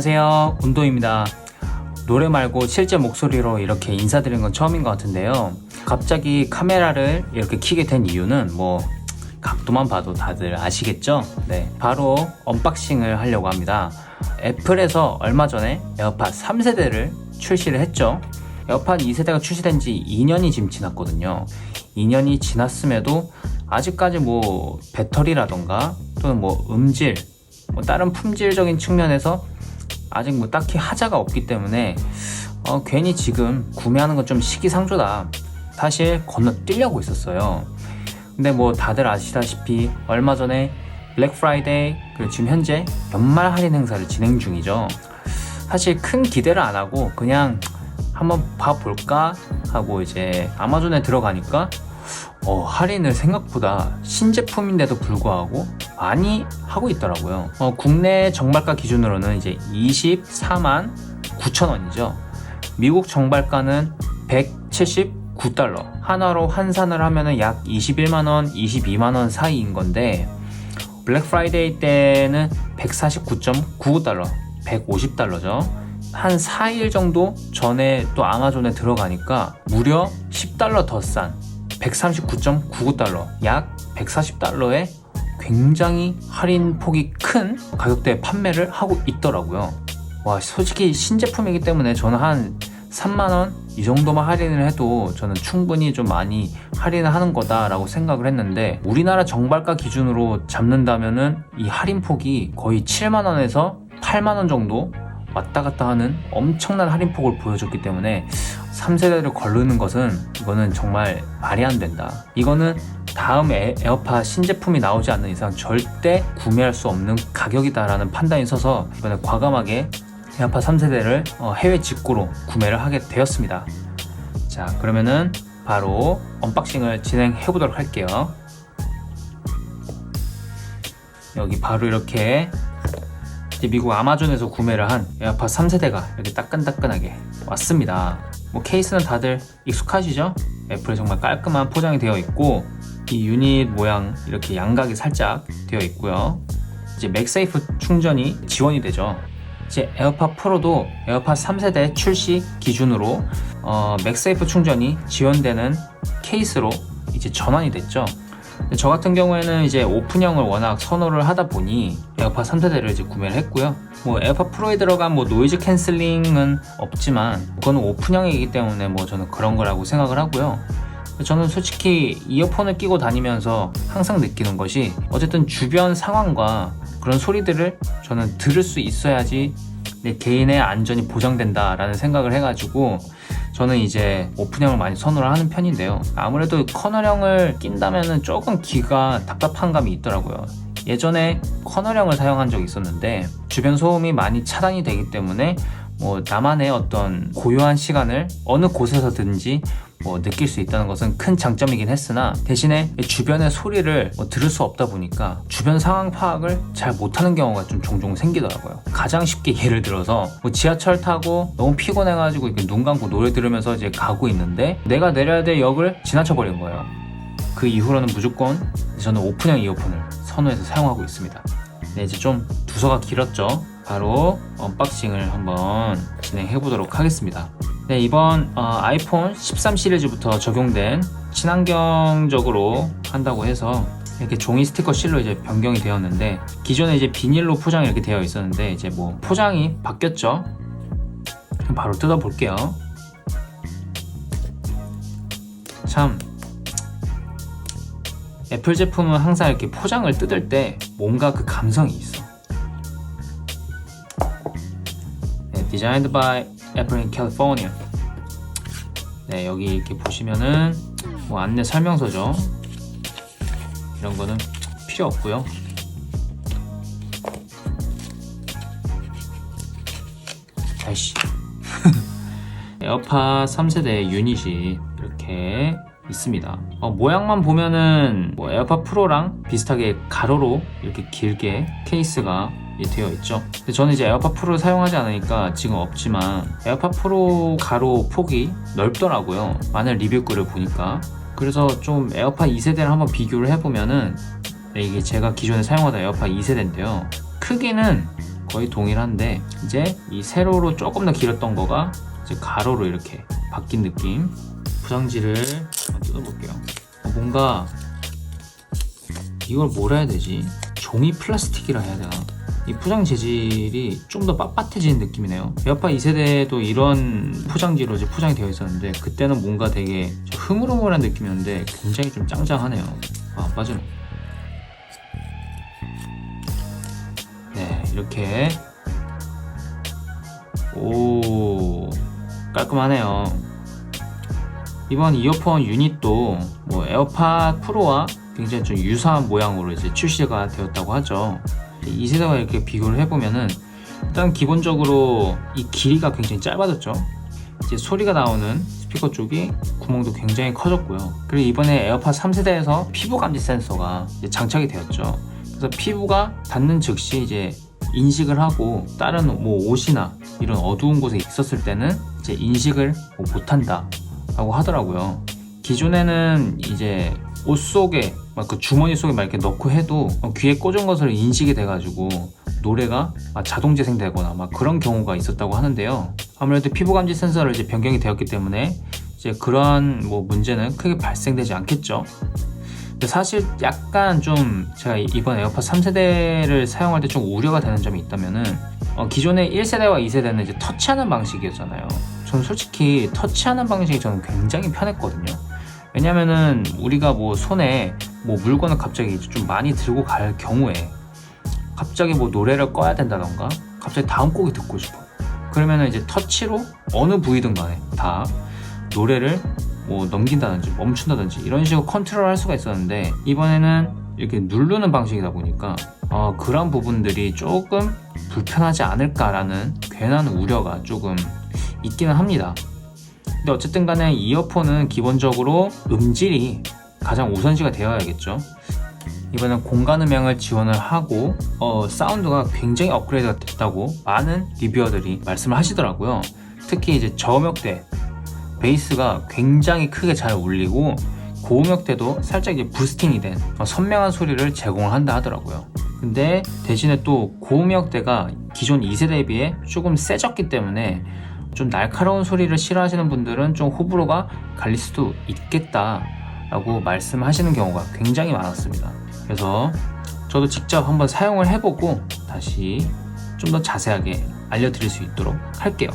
안녕하세요, 운도입니다. 노래 말고 실제 목소리로 이렇게 인사드리는 건 처음인 것 같은데요. 갑자기 카메라를 이렇게 켜게 된 이유는 각도만 봐도 다들 아시겠죠? 네, 바로 언박싱을 하려고 합니다. 애플에서 얼마 전에 에어팟 3세대를 출시를 했죠. 에어팟 2세대가 출시된 지 2년이 지금 지났거든요. 2년이 지났음에도 아직까지 배터리라던가 또는 음질, 다른 품질적인 측면에서 아직 딱히 하자가 없기 때문에 괜히 지금 구매하는 건 좀 시기상조다. 사실 건너뛰려고 있었어요. 근데 다들 아시다시피 얼마 전에 블랙 프라이데이, 그리고 지금 현재 연말 할인 행사를 진행 중이죠. 사실 큰 기대를 안 하고 그냥 한번 봐볼까 하고 이제 아마존에 들어가니까 할인을 생각보다 신제품인데도 불구하고 많이 하고 있더라고요. 국내 정발가 기준으로는 이제 24만 9천 원이죠. 미국 정발가는 179달러. 하나로 환산을 하면은 약 21만원, 22만원 사이인 건데, 블랙 프라이데이 때는 149.99달러, 150달러죠. 한 4일 정도 전에 또 아마존에 들어가니까 무려 10달러 더 싼 139.99달러, 약 140달러에 굉장히 할인 폭이 큰 가격대에 판매를 하고 있더라고요. 와, 솔직히 신제품이기 때문에 저는 한 3만원 이 정도만 할인을 해도 저는 충분히 좀 많이 할인을 하는 거다라고 생각을 했는데, 우리나라 정발가 기준으로 잡는다면은 이 할인 폭이 거의 7만원에서 8만원 정도 왔다 갔다 하는 엄청난 할인 폭을 보여줬기 때문에 3세대를 거르는 것은 이거는 정말 말이 안 된다. 이거는 다음 에어팟 신제품이 나오지 않는 이상 절대 구매할 수 없는 가격이다라는 판단이 서서 이번에 과감하게 에어팟 3세대를 해외 직구로 구매를 하게 되었습니다. 자, 그러면은 바로 언박싱을 진행해 보도록 할게요. 여기 바로 이렇게 미국 아마존에서 구매를 한 에어팟 3세대가 이렇게 따끈따끈하게 왔습니다. 케이스는 다들 익숙하시죠? 애플에 정말 깔끔한 포장이 되어 있고, 이 유닛 모양 이렇게 양각이 살짝 되어 있고요. 이제 맥세이프 충전이 지원이 되죠. 이제 에어팟 프로도 에어팟 3세대 출시 기준으로 맥세이프 충전이 지원되는 케이스로 이제 전환이 됐죠. 저 같은 경우에는 이제 오픈형을 워낙 선호를 하다 보니 에어팟 3세대를 이제 구매를 했고요. 에어팟 프로에 들어간 노이즈 캔슬링은 없지만 그거는 오픈형이기 때문에 저는 그런 거라고 생각을 하고요. 저는 솔직히 이어폰을 끼고 다니면서 항상 느끼는 것이, 어쨌든 주변 상황과 그런 소리들을 저는 들을 수 있어야지 내 개인의 안전이 보장된다라는 생각을 해가지고 저는 이제 오픈형을 많이 선호를 하는 편인데요. 아무래도 커널형을 낀다면은 조금 귀가 답답한 감이 있더라고요. 예전에 커널형을 사용한 적이 있었는데 주변 소음이 많이 차단이 되기 때문에 나만의 어떤 고요한 시간을 어느 곳에서든지 느낄 수 있다는 것은 큰 장점이긴 했으나, 대신에 주변의 소리를 들을 수 없다 보니까 주변 상황 파악을 잘 못하는 경우가 좀 종종 생기더라고요. 가장 쉽게 예를 들어서 지하철 타고 너무 피곤해가지고 이렇게 눈 감고 노래 들으면서 이제 가고 있는데 내가 내려야 될 역을 지나쳐 버린 거예요. 그 이후로는 무조건 저는 오픈형 이어폰을 선호해서 사용하고 있습니다. 네, 이제 좀 두서가 길었죠. 바로 언박싱을 한번 진행해 보도록 하겠습니다. 네, 이번 아이폰 13 시리즈부터 적용된 친환경적으로 한다고 해서 이렇게 종이 스티커 실로 이제 변경이 되었는데, 기존에 이제 비닐로 포장이 이렇게 되어 있었는데 이제 포장이 바뀌었죠. 바로 뜯어 볼게요. 참, 애플 제품은 항상 이렇게 포장을 뜯을 때 뭔가 그 감성이 있어. 네, Designed by Apple in California. 네, 여기 이렇게 보시면은 안내 설명서죠. 이런 거는 필요 없고요. 아이씨. 에어팟 3세대 유닛이 이렇게 있습니다. 모양만 보면은 에어팟 프로랑 비슷하게 가로로 이렇게 길게 케이스가 되어 있죠. 근데 저는 이제 에어팟 프로를 사용하지 않으니까 지금 없지만 에어팟 프로 가로 폭이 넓더라고요. 많은 리뷰 글을 보니까. 그래서 좀 에어팟 2세대를 한번 비교를 해보면은, 이게 제가 기존에 사용하던 에어팟 2세대인데요. 크기는 거의 동일한데 이제 이 세로로 조금 더 길었던 거가 이제 가로로 이렇게 바뀐 느낌. 포장지를 한번 뜯어볼게요. 뭔가 이걸 뭐라 해야 되지? 종이 플라스틱이라 해야 되나? 이 포장 재질이 좀 더 빳빳해지는 느낌이네요. 에어팟 2세대도 이런 포장지로 이제 포장이 되어 있었는데 그때는 뭔가 되게 흐물흐물한 느낌이었는데 굉장히 좀 짱짱하네요. 안 빠지네. 네, 이렇게 오 깔끔하네요. 이번 이어폰 유닛도 뭐 에어팟 프로와 굉장히 좀 유사한 모양으로 이제 출시가 되었다고 하죠. 이 세대와 이렇게 비교를 해보면은 일단 기본적으로 이 길이가 굉장히 짧아졌죠. 이제 소리가 나오는 스피커 쪽이 구멍도 굉장히 커졌고요. 그리고 이번에 에어팟 3세대에서 피부 감지 센서가 이제 장착이 되었죠. 그래서 피부가 닿는 즉시 이제 인식을 하고 다른 뭐 옷이나 이런 어두운 곳에 있었을 때는 이제 인식을 못한다 라고 하더라고요. 기존에는 이제 옷 속에 막 그 주머니 속에 막 이렇게 넣고 해도 귀에 꽂은 것을 인식이 돼가지고 노래가 자동 재생되거나 막 그런 경우가 있었다고 하는데요. 아무래도 피부 감지 센서를 이제 변경이 되었기 때문에 이제 그러한 뭐 문제는 크게 발생되지 않겠죠. 근데 사실 약간 좀 제가 이번 에어팟 3세대를 사용할 때 좀 우려가 되는 점이 있다면은 기존의 1세대와 2세대는 이제 터치하는 방식이었잖아요. 저는 솔직히 터치하는 방식이 저는 굉장히 편했거든요. 왜냐면은 우리가 뭐 손에 뭐 물건을 갑자기 좀 많이 들고 갈 경우에 갑자기 뭐 노래를 꺼야 된다던가 갑자기 다음 곡이 듣고 싶어. 그러면은 이제 터치로 어느 부위든 간에 다 노래를 뭐 넘긴다든지 멈춘다든지 이런 식으로 컨트롤 할 수가 있었는데 이번에는 이렇게 누르는 방식이다 보니까 그런 부분들이 조금 불편하지 않을까라는 괜한 우려가 조금 있기는 합니다. 근데 어쨌든 간에 이어폰은 기본적으로 음질이 가장 우선시가 되어야겠죠. 이번엔 공간 음향을 지원을 하고 사운드가 굉장히 업그레이드가 됐다고 많은 리뷰어들이 말씀을 하시더라고요. 특히 이제 저음역대 베이스가 굉장히 크게 잘 울리고 고음역대도 살짝 이제 부스팅이 된 선명한 소리를 제공을 한다 하더라고요. 근데 대신에 또 고음역대가 기존 2세대에 비해 조금 세졌기 때문에 좀 날카로운 소리를 싫어하시는 분들은 좀 호불호가 갈릴 수도 있겠다 라고 말씀하시는 경우가 굉장히 많았습니다. 그래서 저도 직접 한번 사용을 해보고 다시 좀 더 자세하게 알려드릴 수 있도록 할게요.